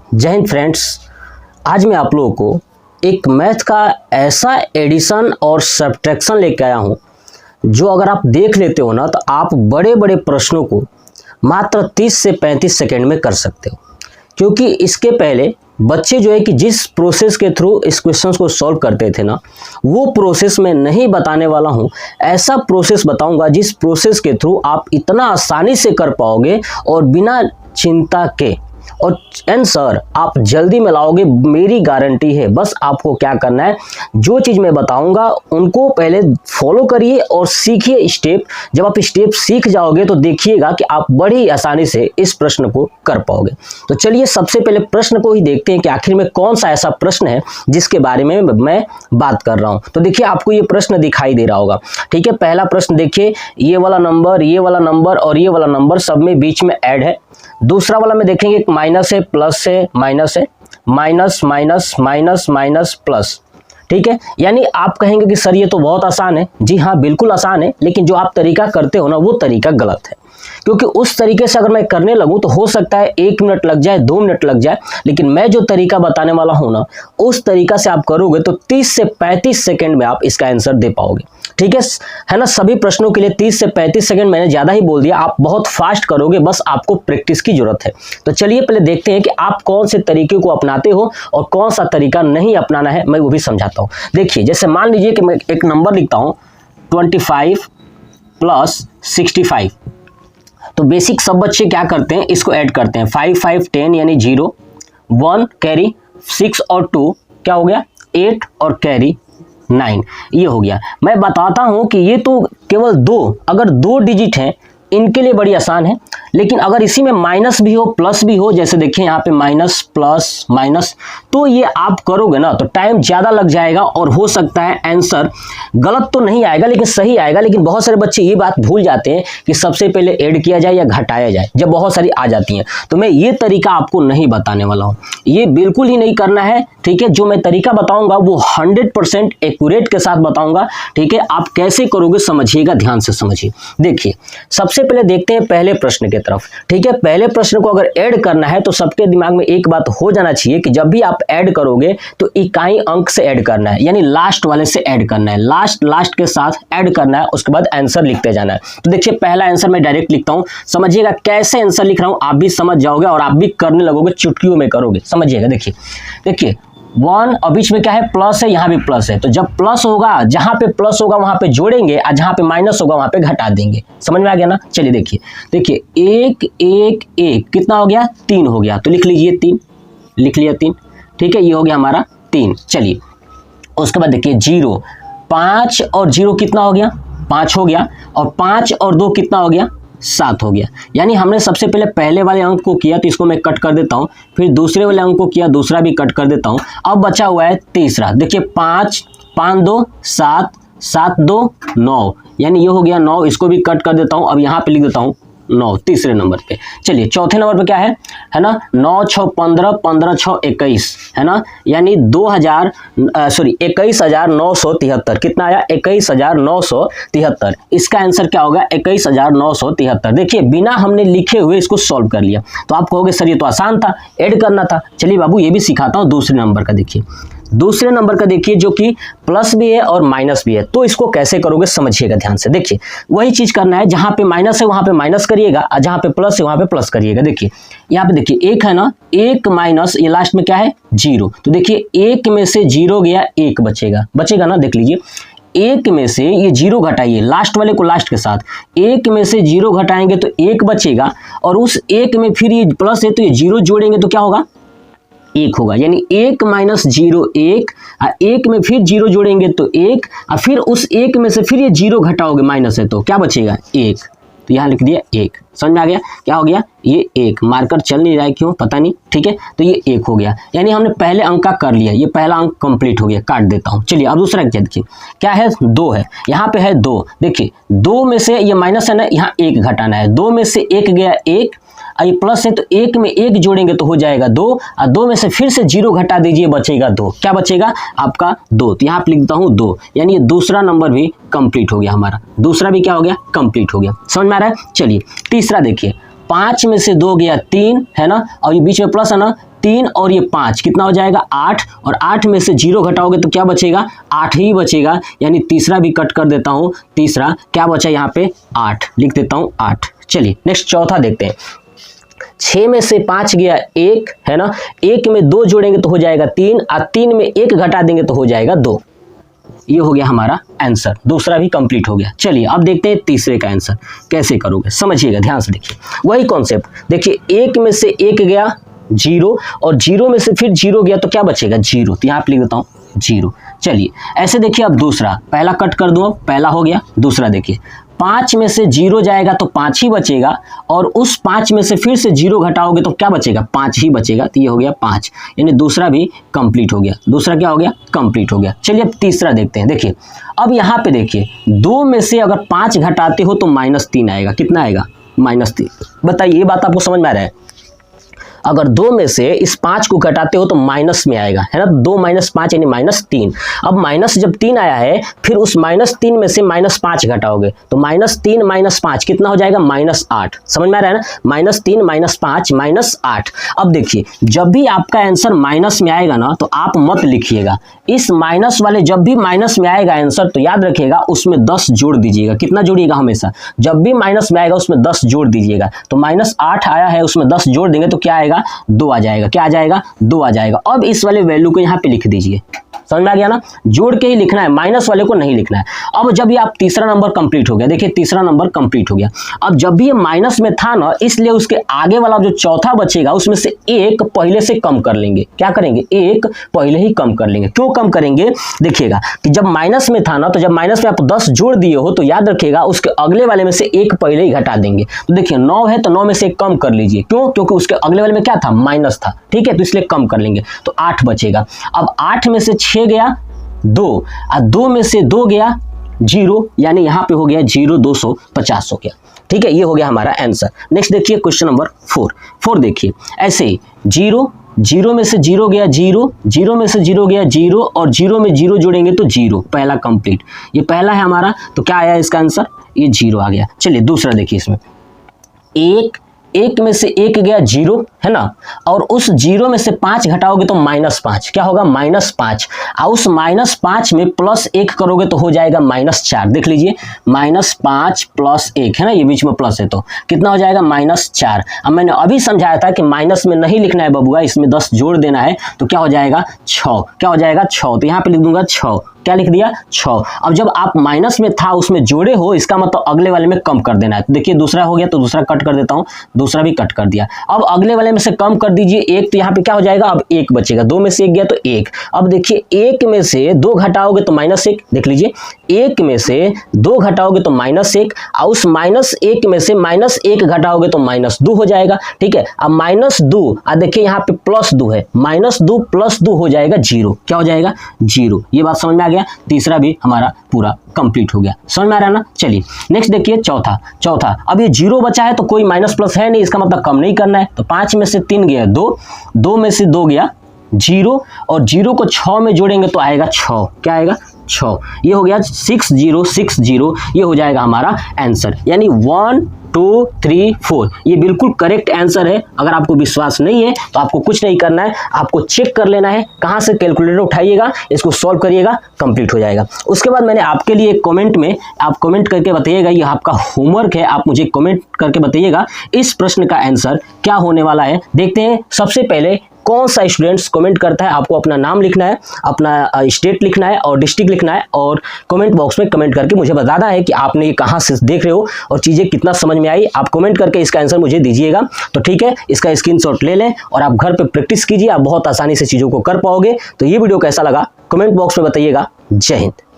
जय हिंद फ्रेंड्स। आज मैं आप लोगों को एक मैथ का ऐसा एडिशन और सब्ट्रैक्शन लेके आया हूँ जो अगर आप देख लेते हो ना तो आप बड़े बड़े प्रश्नों को मात्र 30 से 35 सेकंड में कर सकते हो। क्योंकि इसके पहले बच्चे जो है कि जिस प्रोसेस के थ्रू इस क्वेश्चंस को सॉल्व करते थे ना, वो प्रोसेस मैं नहीं बताने वाला हूँ। ऐसा प्रोसेस बताऊंगा जिस प्रोसेस के थ्रू आप इतना आसानी से कर पाओगे और बिना चिंता के, और आंसर आप जल्दी में लाओगे, मेरी गारंटी है। बस आपको क्या करना है, जो चीज़ मैं बताऊंगा उनको पहले फॉलो करिए और सीखिए स्टेप। जब आप स्टेप सीख जाओगे तो देखिएगा कि आप बड़ी आसानी से इस प्रश्न को कर पाओगे। तो चलिए सबसे पहले प्रश्न को ही देखते हैं कि आखिर में कौन सा ऐसा प्रश्न है जिसके बारे में मैं बात कर रहा हूँ। तो देखिए आपको ये प्रश्न दिखाई दे रहा होगा, ठीक है। पहला प्रश्न देखिए, ये वाला नंबर, ये वाला नंबर और ये वाला नंबर सब में बीच में ऐड है। दूसरा वाला में देखेंगे माइनस है, प्लस है, माइनस है, minus minus minus minus plus, ठीक है। यानी आप कहेंगे कि सर ये तो बहुत आसान है। जी हाँ, बिल्कुल आसान है, लेकिन जो आप तरीका करते हो ना वो तरीका गलत है। क्योंकि उस तरीके से अगर मैं करने लगूं तो हो सकता है 1 मिनट लग जाए, 2 मिनट लग जाए, लेकिन मैं जो तरीका बताने वाला हूं ना उस तरीका से आप करोगे तो 30 से 35 सेकंड में आप इसका आंसर दे पाओगे, ठीक है ना। सभी प्रश्नों के लिए 30 से 35 सेकंड, मैंने ज़्यादा ही बोल दिया। आप बहुत फास्ट करोगे, बस आपको प्रैक्टिस की जरूरत है। तो चलिए पहले देखते हैं कि आप कौन से तरीके को अपनाते हो और कौन सा तरीका नहीं अपनाना है, मैं वो भी समझाता हूँ। देखिए जैसे मान लीजिए कि मैं एक नंबर लिखता हूँ 25 प्लस 65। तो बेसिक सब बच्चे क्या करते हैं, इसको ऐड करते हैं। 5 5 10 यानी 0, 1 कैरी 6 और 2 क्या हो गया 8 और कैरी 9, ये हो गया। मैं बताता हूं कि ये तो केवल अगर 2 डिजिट हैं इनके लिए बड़ी आसान है, लेकिन अगर इसी में माइनस भी हो प्लस भी हो, जैसे देखिए यहाँ पे माइनस प्लस माइनस, तो ये आप करोगे ना तो टाइम ज़्यादा लग जाएगा और हो सकता है आंसर गलत तो नहीं आएगा लेकिन सही आएगा। लेकिन बहुत सारे बच्चे ये बात भूल जाते हैं कि सबसे पहले ऐड किया जाए या घटाया जाए, जब बहुत सारी आ जाती हैं। तो मैं ये तरीका आपको नहीं बताने वाला हूँ, ये बिल्कुल ही नहीं करना है, ठीक है। जो मैं तरीका बताऊँगा वो 100% एक्यूरेट के साथ बताऊँगा, ठीक है। आप कैसे करोगे समझिएगा, ध्यान से समझिए। देखिए सबसे पहले देखते हैं पहले प्रश्न की तरफ, ठीक है। पहले प्रश्न को अगर ऐड करना है तो सबके दिमाग में एक बात हो जाना चाहिए कि जब भी आप ऐड करोगे तो इकाई अंक से ऐड करना है, यानी लास्ट वाले से ऐड करना है, लास्ट के साथ ऐड करना है, उसके बाद आंसर लिखते जाना है। तो देखिए पहला आंसर मैं डायरेक्ट लिखता हूं, समझिएगा कैसे आंसर लिख रहा हूं, आप भी समझ जाओगे और आप भी करने लगोगे, चुटकियों में करोगे, समझिएगा। देखिए 1 और बीच में क्या है, प्लस है, यहाँ भी प्लस है। तो जब प्लस होगा, जहां पे प्लस होगा वहां पे जोड़ेंगे और जहां पे माइनस होगा वहां पे घटा देंगे। समझ में आ गया ना। चलिए देखिए 1 1 1 कितना हो गया, 3 हो गया। तो लिख लीजिए 3, लिख लिया 3, ठीक है। ये हो गया हमारा 3। चलिए उसके बाद देखिए 0, 5 और 0 कितना हो गया, 5 हो गया, और 5 और 2 कितना हो गया, 7 हो गया। यानी हमने सबसे पहले वाले अंक को किया तो इसको मैं कट कर देता हूं, फिर दूसरे वाले अंक को किया, दूसरा भी कट कर देता हूं। अब बचा हुआ है तीसरा। देखिए 5 5 2 7 7 2 9, यानी ये हो गया 9, इसको भी कट कर देता हूं। अब यहाँ पे लिख देता हूं 9 तीसरे नंबर पे। चलिए चौथे नंबर पे क्या है ना, 9 6 15 15 6 21, है ना, यानी 21,973। कितना आया, 21,973। इसका आंसर क्या होगा, 21,973। देखिए बिना हमने लिखे हुए इसको सॉल्व कर लिया। तो आप कहोगे सर ये तो आसान था, ऐड करना था। चलिए बाबू ये भी सिखाता हूँ। दूसरे नंबर का देखिए, दूसरे नंबर का देखिए जो कि प्लस भी है और माइनस भी है। तो इसको कैसे करोगे समझिएगा ध्यान से। देखिए वही चीज करना है, जहां पे माइनस है वहां पे माइनस करिएगा और जहां पे प्लस है वहां पे प्लस करिएगा। देखिए यहाँ पे देखिए 1 है ना, 1 माइनस ये लास्ट में क्या है 0। तो देखिए 1 में से 0 गया, 1 बचेगा ना। देख लीजिए 1 में से ये 0 घटाइए, लास्ट वाले को लास्ट के साथ, 1 में से 0 घटाएंगे तो 1 बचेगा, और उस 1 में फिर ये प्लस है तो ये 0 जोड़ेंगे तो क्या होगा, 1 होगा। यानी 1 माइनस 0 1, और 1 में फिर 0 जोड़ेंगे तो 1, और फिर उस 1 में से फिर ये 0 घटाओगे, माइनस है तो क्या बचेगा 1। तो यहाँ लिख दिया 1। समझ में आ गया, क्या हो गया ये 1। मार्कर चल नहीं रहा है क्यों पता नहीं, ठीक है। तो ये 1 हो गया, यानी हमने पहले अंक का कर लिया, ये पहला अंक कंप्लीट हो गया, काट देता हूँ। चलिए अब दूसरा क्या देखिए, क्या है 2 है, यहाँ पे है 2। देखिए 2 में से ये माइनस है ना, यहाँ 1 घटाना है। 2 में से 1 गया 1, ये प्लस है तो 1 में 1 जोड़ेंगे तो हो जाएगा 2, और 2 में से फिर से 0 घटा दीजिए, बचेगा 2। क्या बचेगा आपका 2। तो यहाँ पे लिखता हूँ 2, यानी ये दूसरा नंबर भी कंप्लीट हो गया हमारा। दूसरा भी क्या हो गया, कंप्लीट हो गया। समझ में आ रहा है। चलिए तीसरा देखिए 5 में से 2 गया 3 है ना, और ये बीच में प्लस है ना 3 और ये 5 कितना हो जाएगा 8, और 8 में से 0 घटाओगे तो क्या बचेगा 8 ही बचेगा, यानी तीसरा भी कट कर देता हूँ। तीसरा क्या बचा यहाँ पे 8 लिख देता हूँ 8। चलिए नेक्स्ट चौथा देखते हैं। 6 में से 5 गया 1 है ना, 1 में 2 जोड़ेंगे तो हो जाएगा 3, और 3 में 1 घटा देंगे तो हो जाएगा 2। ये हो गया हमारा आंसर, दूसरा भी कंप्लीट हो गया। चलिए अब देखते हैं तीसरे का आंसर कैसे करोगे, समझिएगा ध्यान से देखिए। वही कॉन्सेप्ट देखिए, 1 में से 1 गया 0 और 0 में से फिर 0 गया तो क्या बचेगा 0, तो यहाँ पे लिख देता हूँ 0। चलिए ऐसे देखिए, अब दूसरा, पहला कट कर दूँ, पहला हो गया। दूसरा देखिए, 5 में से 0 जाएगा तो 5 ही बचेगा, और उस 5 में से फिर से 0 घटाओगे तो क्या बचेगा 5 ही बचेगा, तो ये हो गया 5, यानी दूसरा भी कंप्लीट हो गया। दूसरा क्या हो गया कंप्लीट हो गया। चलिए अब तीसरा देखते हैं। देखिए अब यहाँ पे देखिए, 2 में से अगर 5 घटाते हो तो -3 आएगा। कितना आएगा -3। बताइए ये बात आपको समझ में आ रहा है? अगर 2 में से इस 5 को घटाते हो तो माइनस में आएगा, है ना, 2 - 5 यानी -3। अब माइनस जब 3 आया है, फिर उस -3 में से -5 घटाओगे तो -3 - 5 कितना हो जाएगा -8। समझ में आ रहा है ना, -3 - 5 -8। अब देखिए, जब भी आपका आंसर माइनस में आएगा ना तो आप मत लिखिएगा इस माइनस वाले, जब भी माइनस में आएगा आंसर तो याद रखिएगा उसमें 10 जोड़ दीजिएगा। कितना जोड़िएगा हमेशा, जब भी माइनस में आएगा उसमें 10 जोड़ दीजिएगा। तो -8 आया है, उसमें 10 जोड़ देंगे तो क्या आएगा 2 आ जाएगा। क्या आ जाएगा 2 आ जाएगा। अब इस वाले वैल्यू को यहाँ पे लिख दीजिए। समझ में आ गया ना, जोड़ के ही लिखना है, माइनस वाले को नहीं लिखना है। अब जब ये आप तीसरा नंबर कंप्लीट हो गया, देखिए तीसरा नंबर कंप्लीट हो गया। अब जब भी ये माइनस में था ना, इसलिए उसके आगे वाला जो चौथा बचेगा उसमें से 1 पहले से कम कर लेंगे। क्या करेंगे 1 पहले ही कम कर लेंगे। क्यों कम करेंगे, देखिएगा कि जब माइनस में था ना, तो जब माइनस में आप 10 जोड़ दिए हो तो याद रखिएगा उसके अगले वाले में से 1 पहले ही घटा देंगे। तो देखिए 9 है तो 9 में से 1 कम कर लीजिए। क्यों, क्योंकि उसके अगले वाले में क्या था माइनस था। ठीक है, तो इसलिए कम कर लेंगे तो 8 बचेगा। अब 8 में से 6 गया 2, और 2 में से 2 गया 0, यानी यहाँ पे हो गया 0, 250 हो गया। ठीक है, ये हो गया हमारा आंसर। नेक्स्ट देखिए क्वेश्चन नंबर 4 देखिए, ऐसे ही 0 में से 0 गया 0, 0 में से 0 गया 0, और 0 में 0 जोड़ेंगे तो 0। पहला कंप्लीट, ये पहला है हमारा, तो क्या आया इसका आंसर, ये 0 आ गया। चलिए दूसरा देखिए, इसमें 1 में से 1 गया 0 है ना, और उस 0 में से 5 घटाओगे तो -5। क्या होगा -5, और उस -5 में +1 करोगे तो हो जाएगा -4। देख लीजिए -5 + 1 है ना, ये बीच में प्लस है तो कितना हो जाएगा -4। अब मैंने अभी समझाया था कि माइनस में नहीं लिखना है बबुआ, इसमें 10 जोड़ देना है। तो क्या हो जाएगा 6। क्या हो जाएगा 6, तो यहाँ पे लिख दूंगा 6। क्या लिख दिया 6। अब जब आप माइनस में था उसमें जोड़े हो, इसका मतलब अगले वाले में कम कर देना है। तो देखिए दूसरा हो गया तो दूसरा कट कर देता हूं, दूसरा भी कट कर दिया। अब अगले वाले में से कम कर दीजिए 1, तो यहाँ पे क्या हो जाएगा अब 1 बचेगा। 2 में से 1 गया तो 1। अब देखिए 1 में से 2 घटाओगे तो -1। देख लीजिए 1 में से 2 घटाओगे तो -1, और उस -1 में से -1 घटाओगे तो -2 हो जाएगा। ठीक है, अब -2, और देखिए यहाँ पे +2 है, -2 + 2 हो जाएगा 0। क्या हो जाएगा 0। ये बात समझ में आ गया। तीसरा भी हमारा पूरा कंप्लीट हो गया। समझ में आ रहा है ना। चलिए नेक्स्ट देखिए चौथा। अब ये 0 बचा है तो कोई माइनस प्लस है नहीं, इसका मतलब कम नहीं करना है। तो 5 में से 3 गया 2, 2 में से 2 गया 0, और 0 को 6 में जोड़ेंगे तो आएगा 6। क्या आएगा 6। ये हो गया 6060, ये हो जाएगा हमारा आंसर, यानी 1 2 3 4 ये बिल्कुल करेक्ट आंसर है। अगर आपको विश्वास नहीं है तो आपको कुछ नहीं करना है, आपको चेक कर लेना है। कहाँ से कैलकुलेटर उठाइएगा, इसको सॉल्व करिएगा, कंप्लीट हो जाएगा। उसके बाद मैंने आपके लिए कमेंट में आप कमेंट करके बताइएगा, ये आपका होमवर्क है, आप मुझे कमेंट करके बताइएगा इस प्रश्न का आंसर क्या होने वाला है। देखते हैं सबसे पहले कौन सा स्टूडेंट्स कमेंट करता है। आपको अपना नाम लिखना है, अपना स्टेट लिखना है और डिस्ट्रिक्ट लिखना है, और कमेंट बॉक्स में कमेंट करके मुझे बताना है कि आपने ये कहाँ से देख रहे हो और चीज़ें कितना समझ में आई। आप कमेंट करके इसका आंसर मुझे दीजिएगा। तो ठीक है, इसका स्क्रीनशॉट ले लें और आप घर पे प्रैक्टिस कीजिए, आप बहुत आसानी से चीज़ों को कर पाओगे। तो ये वीडियो कैसा लगा कमेंट बॉक्स में बताइएगा। जय हिंद।